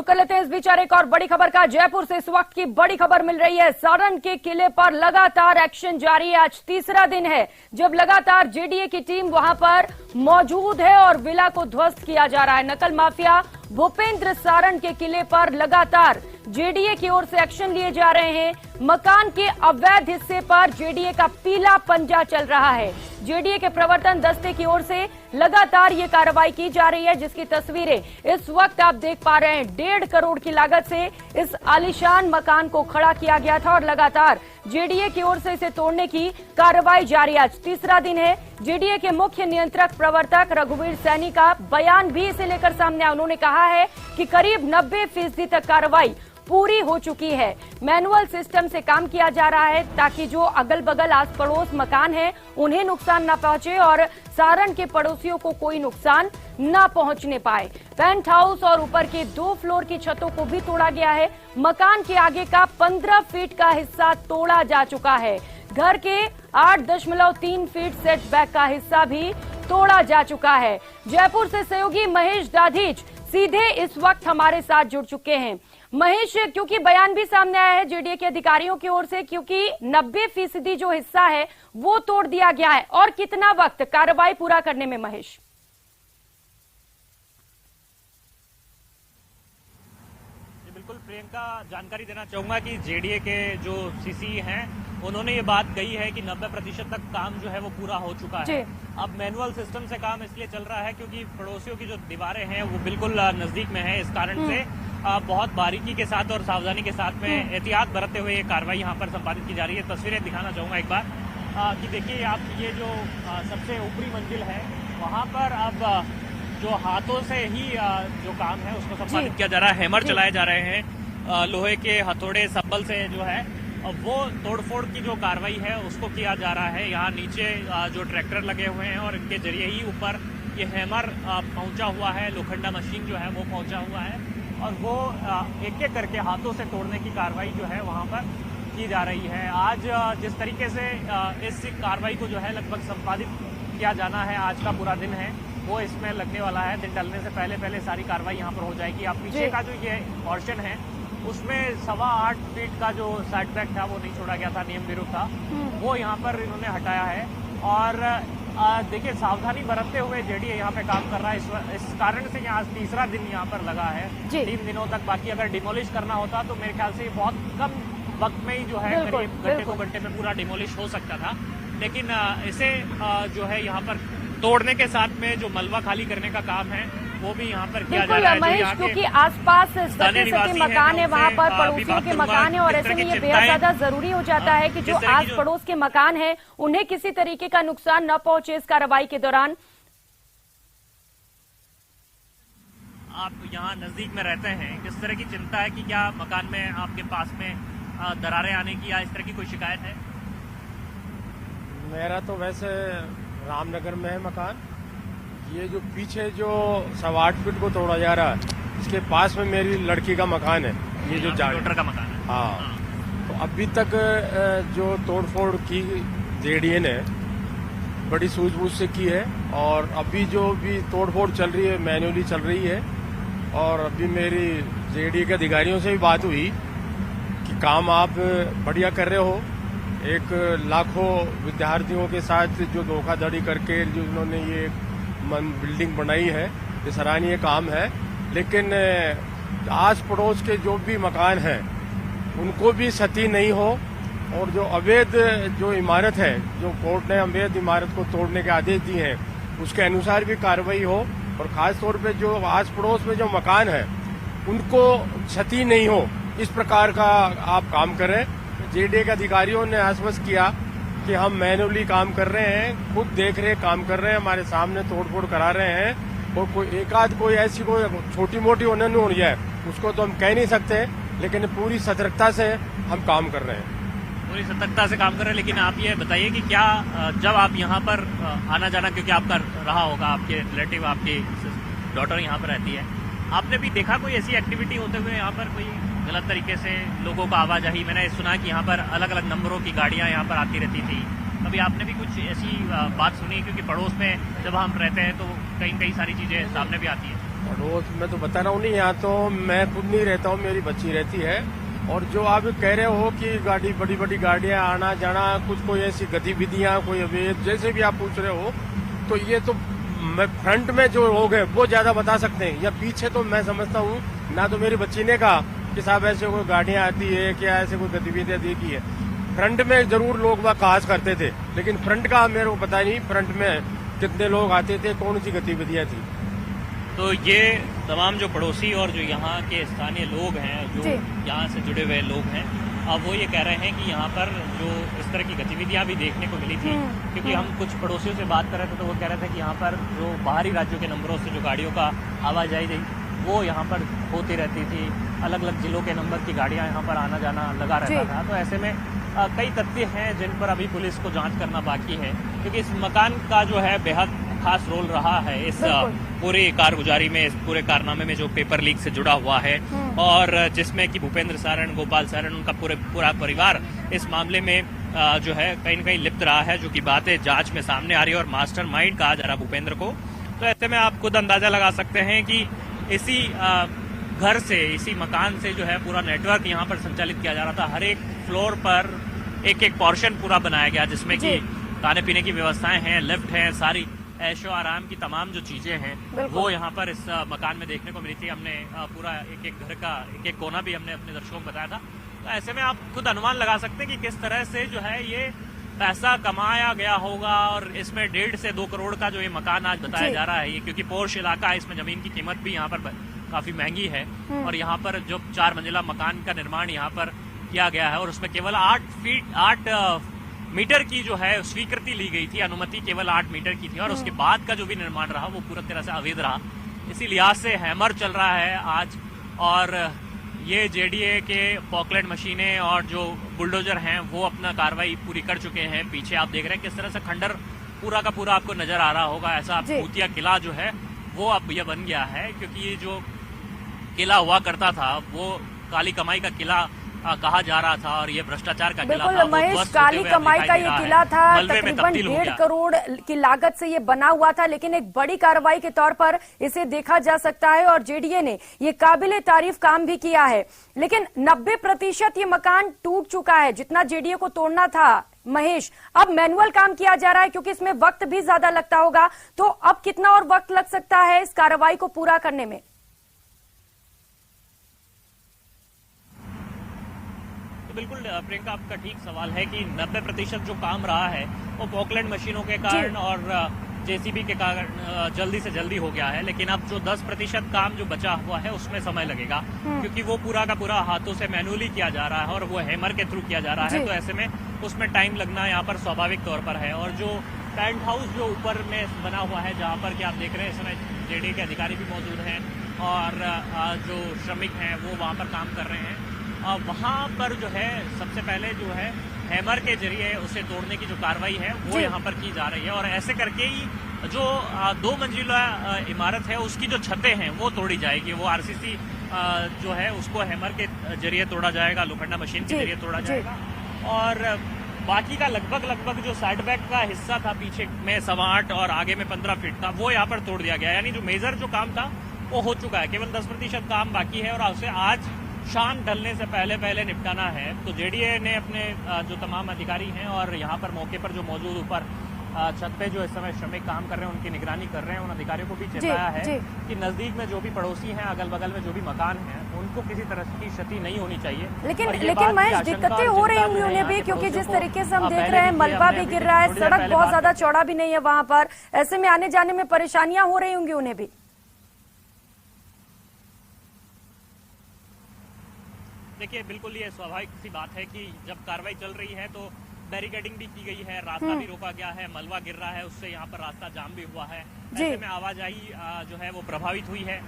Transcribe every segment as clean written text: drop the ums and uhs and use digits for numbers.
रुक कर लेते हैं इस बीच एक और बड़ी खबर का। जयपुर से इस वक्त की बड़ी खबर मिल रही है। सारण के किले पर लगातार एक्शन जारी है। आज तीसरा दिन है जब लगातार जेडीए की टीम वहां पर मौजूद है और विला को ध्वस्त किया जा रहा है। नकल माफिया भूपेंद्र सारण के किले पर लगातार जेडीए की ओर से एक्शन लिए जा रहे हैं। मकान के अवैध हिस्से पर जेडीए का पीला पंजा चल रहा है। जेडीए के प्रवर्तन दस्ते की ओर से लगातार ये कार्रवाई की जा रही है, जिसकी तस्वीरें इस वक्त आप देख पा रहे हैं। 1.5 करोड़ की लागत से इस आलीशान मकान को खड़ा किया गया था और लगातार जेडीए की ओर से इसे तोड़ने की कार्रवाई जारी है। आज तीसरा दिन है। जेडीए के मुख्य नियंत्रक प्रवर्तक रघुवीर सैनी का बयान भी इसे लेकर सामने आया। उन्होंने कहा है कि करीब 90% तक कार्रवाई पूरी हो चुकी है। मैनुअल सिस्टम से काम किया जा रहा है ताकि जो अगल बगल आस पड़ोस मकान है उन्हें नुकसान न पहुंचे और सारण के पड़ोसियों को कोई नुकसान न पहुंचने पाए। पेंट हाउस और ऊपर के 2 फ्लोर की छतों को भी तोड़ा गया है। मकान के आगे का 15 फीट का हिस्सा तोड़ा जा चुका है। घर के 8.3 फीट सेटबैक का हिस्सा भी तोड़ा जा चुका है। जयपुर से सहयोगी महेश दाधीच सीधे इस वक्त हमारे साथ जुड़ चुके हैं। महेश, क्योंकि बयान भी सामने आया है जेडीए के अधिकारियों की ओर से, क्योंकि 90% जो हिस्सा है वो तोड़ दिया गया है, और कितना वक्त कार्रवाई पूरा करने में महेश? बिल्कुल प्रियंका, जानकारी देना चाहूंगा कि जेडीए के जो सीसी हैं उन्होंने ये बात कही है कि 90% तक काम जो है वो पूरा हो चुका है। अब मैनुअल सिस्टम से काम इसलिए चल रहा है क्योंकि पड़ोसियों की जो दीवारें हैं वो बिल्कुल नजदीक में है। इस कारण से बहुत बारीकी के साथ और सावधानी के साथ में एहतियात बरतते हुए ये कार्रवाई यहाँ पर संपादित की जा रही है। तस्वीरें दिखाना चाहूंगा एक बार कि देखिए आप, ये जो सबसे ऊपरी मंजिल है वहाँ पर अब जो हाथों से ही जो काम है उसको संपादित किया जा रहा है। हैमर चलाए जा रहे हैं, लोहे के हथौड़े सब्बल से जो है वो तोड़फोड़ की जो कार्रवाई है उसको किया जा रहा है। यहाँ नीचे जो ट्रैक्टर लगे हुए हैं और इनके जरिए ही ऊपर ये हैमर पहुंचा हुआ है, लोखंडा मशीन जो है वो पहुंचा हुआ है और वो एक एक करके हाथों से तोड़ने की कार्रवाई जो है वहाँ पर की जा रही है। आज जिस तरीके से इस कार्रवाई को जो है लगभग संपादित किया जाना है, आज का पूरा दिन है वो इसमें लगने वाला है। दिन ढलने से पहले सारी कार्रवाई यहाँ पर हो जाएगी। आप पीछे का जो ये पोर्शन है उसमें 8.25 फीट का जो सेटबैक था वो नहीं छोड़ा गया था, नियम विरुद्ध था, वो यहाँ पर इन्होंने हटाया है। और देखिए सावधानी बरतते हुए जेडीए यहाँ पे काम कर रहा है। इस कारण से यहाँ तीसरा दिन यहाँ पर लगा है 3 दिनों तक। बाकी अगर डिमोलिश करना होता तो मेरे ख्याल से बहुत कम वक्त में ही जो है करीब घंटे 2 घंटे में पूरा डिमोलिश हो सकता था, लेकिन इसे जो है यहाँ पर तोड़ने के साथ में जो मलबा खाली करने का काम है वो भी यहाँ पर किया जा रहा है। महेश, क्योंकि आसपास सटे मकान है, वहाँ पर पड़ोसियों के मकान है और ऐसे में ये बेहद ज्यादा जरूरी हो जाता है कि जो आस पड़ोस के मकान है उन्हें किसी तरीके का नुकसान न पहुंचे इस कार्रवाई के दौरान। आप यहाँ नजदीक में रहते हैं, किस तरह की चिंता है कि क्या मकान में आपके पास में दरारें आने की या इस तरह की कोई शिकायत है? मेरा तो वैसे रामनगर में है मकान। ये जो पीछे जो 8.25 फीट को तोड़ा जा रहा है इसके पास में मेरी लड़की का मकान है, ये जो डॉक्टर का मकान है। हाँ, तो अभी तक जो तोड़फोड़ की जेडीए ने बड़ी सूझबूझ से की है और अभी जो भी तोड़फोड़ चल रही है मैन्युअली चल रही है। और अभी मेरी जेडीए के अधिकारियों से भी बात हुई कि काम आप बढ़िया कर रहे हो। एक लाखों विद्यार्थियों के साथ जो धोखाधड़ी करके जो उन्होंने ये बिल्डिंग बनाई है, ये सराहनीय काम है। लेकिन आस पड़ोस के जो भी मकान हैं उनको भी क्षति नहीं हो और जो अवैध जो इमारत है, जो कोर्ट ने अवैध इमारत को तोड़ने के आदेश दिए हैं उसके अनुसार भी कार्रवाई हो और खास तौर पे जो आस पड़ोस में जो मकान है उनको क्षति नहीं हो, इस प्रकार का आप काम करें। जेडीए के अधिकारियों ने आश्वस्त किया कि हम मैन्युअली काम कर रहे हैं, खुद देख रहे काम कर रहे हैं, हमारे सामने तोड़फोड़ करा रहे हैं और कोई एकाध कोई ऐसी कोई छोटी मोटी उन्हें नहीं हो जाए उसको तो हम कह नहीं सकते, लेकिन पूरी सतर्कता से हम काम कर रहे हैं। पूरी सतर्कता से काम कर रहे हैं। लेकिन आप ये बताइए कि क्या जब आप यहाँ पर आना जाना, क्योंकि आपका रहा होगा, आपके रिलेटिव आपकी डॉटर यहाँ पर रहती है, आपने भी देखा कोई ऐसी एक्टिविटी होते हुए यहाँ पर, कोई गलत तरीके से लोगों का आवाजाही? मैंने सुना कि यहाँ पर अलग अलग नंबरों की गाड़ियाँ यहाँ पर आती रहती थी। कभी आपने भी कुछ ऐसी बात सुनी? क्योंकि पड़ोस में जब हम रहते हैं तो कई सारी चीजें सामने भी आती है। पड़ोस में तो बता रहा हूँ नहीं, यहाँ तो मैं खुद नहीं रहता हूँ, मेरी बच्ची रहती है। और जो आप कह रहे हो कि गाड़ी बड़ी बड़ी गाड़ियां आना जाना, कुछ कोई ऐसी गतिविधियां कोई अवैध जैसे भी आप पूछ रहे हो, तो ये तो मैं फ्रंट में जो लोग हैं वो ज्यादा बता सकते हैं, या पीछे तो मैं समझता हूँ ना तो मेरी बच्ची ने कहा कि साहब ऐसे कोई गाड़ियां आती है क्या, ऐसे कोई गतिविधियां देखी है। फ्रंट में जरूर लोग वह कहा करते थे, लेकिन फ्रंट का मेरे को पता नहीं फ्रंट में कितने लोग आते थे, कौन सी गतिविधियां थी। तो ये तमाम जो पड़ोसी और जो यहाँ के स्थानीय लोग हैं, जो यहाँ से जुड़े हुए लोग हैं, अब वो ये कह रहे हैं कि यहाँ पर जो इस तरह की गतिविधियां भी देखने को मिली थी, क्योंकि हम कुछ पड़ोसियों से बात कर रहे थे तो वो कह रहे थे कि यहाँ पर जो बाहरी राज्यों के नंबरों से जो गाड़ियों का आवाजाही थी वो यहाँ पर होती रहती थी, अलग अलग जिलों के नंबर की गाड़ियां यहाँ पर आना जाना लगा रहता था। तो ऐसे में कई तथ्य हैं जिन पर अभी पुलिस को जांच करना बाकी है, क्योंकि इस मकान का जो है बेहद खास रोल रहा है इस पूरी कारगुजारी में, इस पूरे कारनामे में जो पेपर लीक से जुड़ा हुआ है, और जिसमें कि भूपेंद्र सारण, गोपाल सारण, उनका पूरा परिवार इस मामले में जो है कहीं न कहीं लिप्त रहा है, जो कि बातें जांच में सामने आ रही है और मास्टरमाइंड कहा जा रहा भूपेंद्र को। तो ऐसे में आप खुद अंदाजा लगा सकते हैं कि इसी घर से, इसी मकान से जो है पूरा नेटवर्क यहाँ पर संचालित किया जा रहा था। हर एक फ्लोर पर एक एक पोर्शन पूरा बनाया गया, जिसमें कि खाने पीने की व्यवस्थाएं हैं, लिफ्ट है, सारी ऐशो आराम की तमाम जो चीजें हैं वो यहाँ पर इस मकान में देखने को मिली थी। हमने पूरा एक एक घर का एक एक कोना भी हमने अपने दर्शकों को बताया था। तो ऐसे में आप खुद अनुमान लगा सकते हैं कि किस तरह से जो है ये पैसा कमाया गया होगा, और इसमें 1.5 से 2 करोड़ का जो ये मकान आज बताया जा रहा है, ये क्योंकि पोर्श इलाका है, इसमें जमीन की कीमत भी यहाँ पर काफी महंगी है, और यहाँ पर जो 4 मंजिला मकान का निर्माण यहाँ पर किया गया है, और उसमें केवल 8 मीटर की जो है स्वीकृति ली गई थी, अनुमति केवल 8 मीटर की थी, और उसके बाद का जो भी निर्माण रहा वो पूरा तरह से अवैध रहा। इसी लिहाज से हैमर चल रहा है आज, और ये जेडीए के पॉकलेट मशीनें और जो बुलडोजर हैं वो अपना कार्रवाई पूरी कर चुके हैं। पीछे आप देख रहे हैं किस तरह से खंडर पूरा का पूरा आपको नजर आ रहा होगा, ऐसा भूतिया किला जो है वो अब यह बन गया है, क्योंकि ये जो किला हुआ करता था वो काली कमाई का किला कहा जा रहा था, और ये भ्रष्टाचार का किला था। बिल्कुल महेश, काली कमाई का ये किला था, तकरीबन 1.5 करोड़ की लागत से ये बना हुआ था, लेकिन एक बड़ी कार्रवाई के तौर पर इसे देखा जा सकता है, और जेडीए ने ये काबिले तारीफ काम भी किया है। लेकिन 90% ये मकान टूट चुका है, जितना जेडीए को तोड़ना था महेश। अब मैनुअल काम किया जा रहा है, क्योंकि इसमें वक्त भी ज्यादा लगता होगा, तो अब कितना और वक्त लग सकता है इस कार्रवाई को पूरा करने में? बिल्कुल प्रियंका, आपका ठीक सवाल है कि 90% जो काम रहा है वो पॉकलैंड मशीनों के कारण और जेसीबी के कारण जल्दी से जल्दी हो गया है, लेकिन अब जो 10% काम जो बचा हुआ है उसमें समय लगेगा, क्योंकि वो पूरा का पूरा हाथों से मैनुअली किया जा रहा है और वो हैमर के थ्रू किया जा रहा है। तो ऐसे में उसमें टाइम लगना यहाँ पर स्वाभाविक तौर पर है। और जो टेंट हाउस जो ऊपर में बना हुआ है, जहाँ पर कि आप देख रहे हैं इस समय जेडीए के अधिकारी भी मौजूद हैं और जो श्रमिक हैं वो वहाँ पर काम कर रहे हैं, वहाँ पर जो है सबसे पहले जो है हैमर के जरिए उसे तोड़ने की जो कार्रवाई है वो यहाँ पर की जा रही है, और ऐसे करके ही जो 2 मंजिला इमारत है उसकी जो छतें हैं वो तोड़ी जाएगी। वो आरसीसी जो है उसको हैमर के जरिए तोड़ा जाएगा, लोखंडा मशीन के जरिए तोड़ा जाएगा, और बाकी का लगभग जो साइड बैक का हिस्सा था पीछे में 8.25 और आगे में 15 फीट का, वो यहाँ पर तोड़ दिया गया। यानी जो मेजर जो काम था वो हो चुका है, केवल 10% काम बाकी है, और उसे आज शाम ढलने से पहले निपटाना है। तो जेडीए ने अपने जो तमाम अधिकारी हैं और यहाँ पर मौके पर जो मौजूद ऊपर छत पे जो इस समय श्रमिक काम कर रहे हैं उनकी निगरानी कर रहे हैं, उन अधिकारियों को भी चेताया है कि नजदीक में जो भी पड़ोसी हैं, अगल बगल में जो भी मकान हैं, उनको किसी तरह की क्षति नहीं होनी चाहिए। लेकिन महेश, दिक्कतें हो रही होंगी उन्हें भी, क्योंकि जिस तरीके से हम देख रहे हैं मलबा भी गिर रहा है, सड़क बहुत ज्यादा चौड़ा भी नहीं है वहाँ पर, ऐसे में आने जाने में परेशानियां हो रही होंगी उन्हें भी। देखिए, बिल्कुल ये स्वाभाविक सी बात है कि जब कार्रवाई चल रही है तो बैरिकेडिंग भी की गई है, रास्ता भी रोका गया है, मलबा गिर रहा है, उससे यहाँ पर रास्ता जाम भी हुआ है। ऐसे में आवाजाही जो है वो प्रभावित हुई है।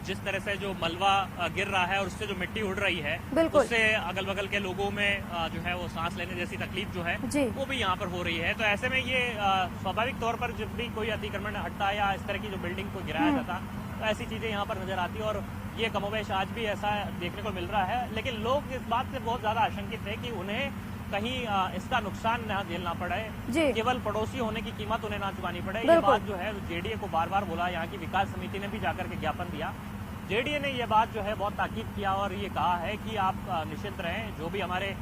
जिस तरह से जो मलबा गिर रहा है और उससे जो मिट्टी उड़ रही है, उससे अगल बगल के लोगों में जो है वो सांस लेने जैसी तकलीफ जो है वो भी यहाँ पर हो रही है। तो ऐसे में ये स्वाभाविक तौर पर जब भी कोई अतिक्रमण हटता या इस तरह की जो बिल्डिंग को गिराया जाता, तो ऐसी चीजें यहाँ पर नजर आती है, और ये कमोवेश आज भी ऐसा देखने को मिल रहा है। लेकिन लोग इस बात से बहुत ज्यादा आशंकित है कि उन्हें कहीं इसका नुकसान न झेलना पड़े, जी। केवल पड़ोसी होने की कीमत उन्हें ना चुकानी पड़े। ये बिल्कुल। बात जो है जेडीए को बार बार बोला, यहाँ की विकास समिति ने भी जाकर के ज्ञापन दिया। जेडीए ने ये बात जो है बहुत ताकीद किया और ये कहा है कि आप निश्चिंत रहें, जो भी हमारे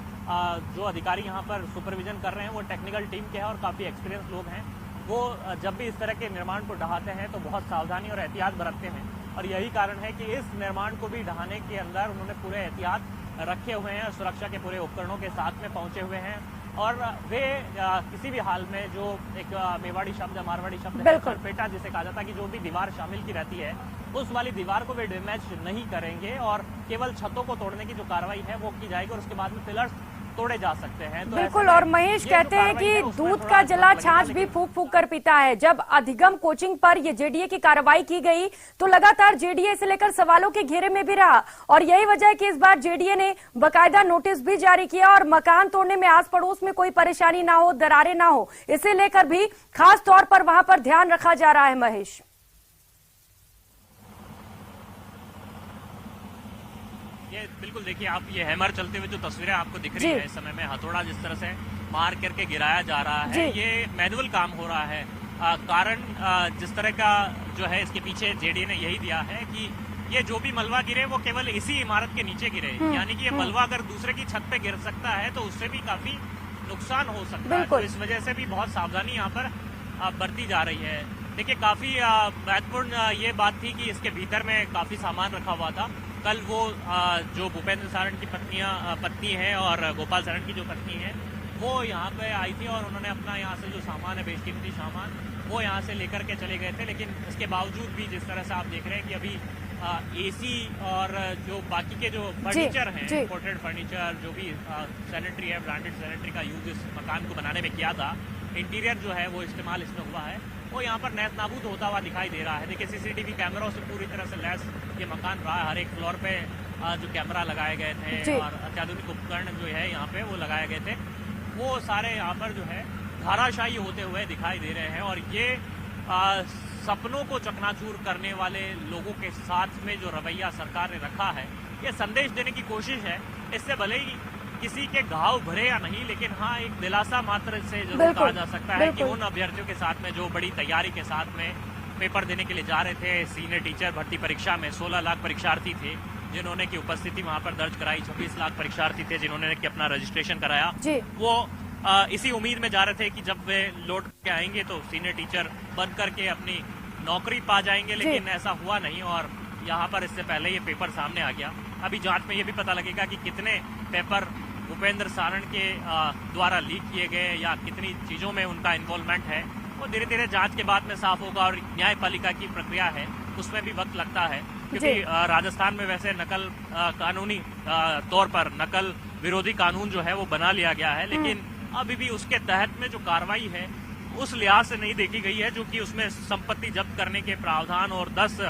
जो अधिकारी यहाँ पर सुपरविजन कर रहे हैं वो टेक्निकल टीम के हैं और काफी एक्सपीरियंस लोग हैं। वो जब भी इस तरह के निर्माण को ढहाते हैं तो बहुत सावधानी और एहतियात बरतते हैं और यही कारण है कि इस निर्माण को भी ढहाने के अंदर उन्होंने पूरे एहतियात रखे हुए हैं, सुरक्षा के पूरे उपकरणों के साथ में पहुंचे हुए हैं और वे किसी भी हाल में जो एक मेवाड़ी शब्द मारवाड़ी शब्द है सरपेटा जिसे कहा जाता है कि जो भी दीवार शामिल की रहती है उस वाली दीवार को वे डैमेज नहीं करेंगे और केवल छतों को तोड़ने की जो कार्रवाई है वो की जाएगी और उसके बाद में पिलर्स तोड़े जा सकते हैं। तो बिल्कुल। और महेश कहते हैं कि दूध का जला छाछ भी फूंक फूंक कर पीता है। जब अधिगम कोचिंग पर ये जेडीए की कार्रवाई की गई तो लगातार जेडीए से लेकर सवालों के घेरे में भी रहा और यही वजह है कि इस बार जेडीए ने बाकायदा नोटिस भी जारी किया और मकान तोड़ने में आस पड़ोस में कोई परेशानी ना हो, दरारें ना हो, इसे लेकर भी खास तौर पर वहां पर ध्यान रखा जा रहा है। महेश, ये बिल्कुल देखिए आप, ये हैमर चलते हुए जो तस्वीरें आपको दिख रही है इस समय में, हथौड़ा जिस तरह से मार करके गिराया जा रहा है, ये मैनुअल काम हो रहा है। कारण जिस तरह का जो है इसके पीछे जेडीए ने यही दिया है कि ये जो भी मलबा गिरे वो केवल इसी इमारत के नीचे गिरे, यानी कि ये मलबा अगर दूसरे की छत पे गिर सकता है तो उससे भी काफी नुकसान हो सकता है। तो इस वजह से भी बहुत सावधानी यहाँ पर बरती जा रही है। देखिए काफी महत्वपूर्ण ये बात थी कि इसके भीतर में काफी सामान रखा हुआ था। कल वो जो भूपेंद्र सारण की पत्नी है और गोपाल सारण की जो पत्नी है वो यहाँ पे आई थी और उन्होंने अपना यहाँ से जो सामान है, बेशकीमती सामान, वो यहाँ से लेकर के चले गए थे। लेकिन इसके बावजूद भी जिस तरह से आप देख रहे हैं कि अभी एसी और जो बाकी के जो फर्नीचर हैं, इंपोर्टेड फर्नीचर, जो भी सैनिटरी है, ब्रांडेड सैनिटरी का यूज इस मकान को बनाने में किया था, इंटीरियर जो है वो इस्तेमाल इसमें हुआ है, वो यहाँ पर नेस्त नाबूद होता हुआ दिखाई दे रहा है। देखिए सीसीटीवी कैमरों से पूरी तरह से लैस ये मकान रहा है। हर एक फ्लोर पे जो कैमरा लगाए गए थे और अत्याधुनिक उपकरण जो है यहाँ पे वो लगाए गए थे, वो सारे यहाँ पर जो है धाराशायी होते हुए दिखाई दे रहे हैं। और ये सपनों को चकनाचूर करने वाले लोगों के साथ में जो रवैया सरकार ने रखा है, ये संदेश देने की कोशिश है। इससे भले ही किसी के घाव भरे या नहीं, लेकिन हाँ एक दिलासा मात्र से जरूर कहा जा सकता है कि उन अभ्यर्थियों के साथ में जो बड़ी तैयारी के साथ में पेपर देने के लिए जा रहे थे, सीनियर टीचर भर्ती परीक्षा में 16 लाख परीक्षार्थी थे जिन्होंने की उपस्थिति वहां पर दर्ज कराई, 26 लाख परीक्षार्थी थे जिन्होंने कि अपना रजिस्ट्रेशन कराया। वो इसी उम्मीद में जा रहे थे कि जब वे लौट के आएंगे तो सीनियर टीचर बन करके अपनी नौकरी पा जाएंगे, लेकिन ऐसा हुआ नहीं और यहाँ पर इससे पहले ये पेपर सामने आ गया। अभी जांच में ये भी पता लगेगा कि कितने पेपर भूपेंद्र सारण के द्वारा लीक किए गए या कितनी चीजों में उनका इन्वॉल्वमेंट है, वो धीरे धीरे जांच के बाद में साफ होगा। और न्यायपालिका की प्रक्रिया है उसमें भी वक्त लगता है, क्योंकि राजस्थान में वैसे नकल कानूनी तौर पर नकल विरोधी कानून जो है वो बना लिया गया है, लेकिन अभी भी उसके तहत में जो कार्रवाई है उस लिहाज से नहीं देखी गई है, जो कि उसमें संपत्ति जब्त करने के प्रावधान और 10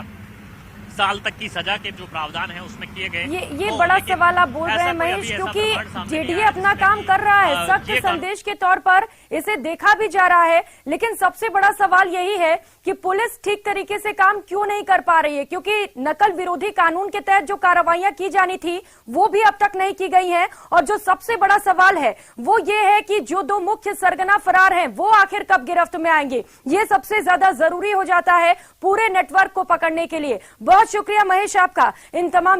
साल तक की सजा के जो प्रावधान है उसमें किए गए। ये बड़ा सवाल आप बोल रहे हैं महेश, क्योंकि जेडीए अपना काम कर रहा है, सख्त संदेश के तौर पर इसे देखा भी जा रहा है, लेकिन सबसे बड़ा सवाल यही है कि पुलिस ठीक तरीके से काम क्यों नहीं कर पा रही है, क्योंकि नकल विरोधी कानून के तहत जो कार्रवाइयां की जानी थी वो भी अब तक नहीं की गई हैं। और जो सबसे बड़ा सवाल है वो ये है कि जो 2 मुख्य सरगना फरार हैं वो आखिर कब गिरफ्त में आएंगे, ये सबसे ज्यादा जरूरी हो जाता है पूरे नेटवर्क को पकड़ने के लिए। बहुत शुक्रिया महेश आपका इन तमाम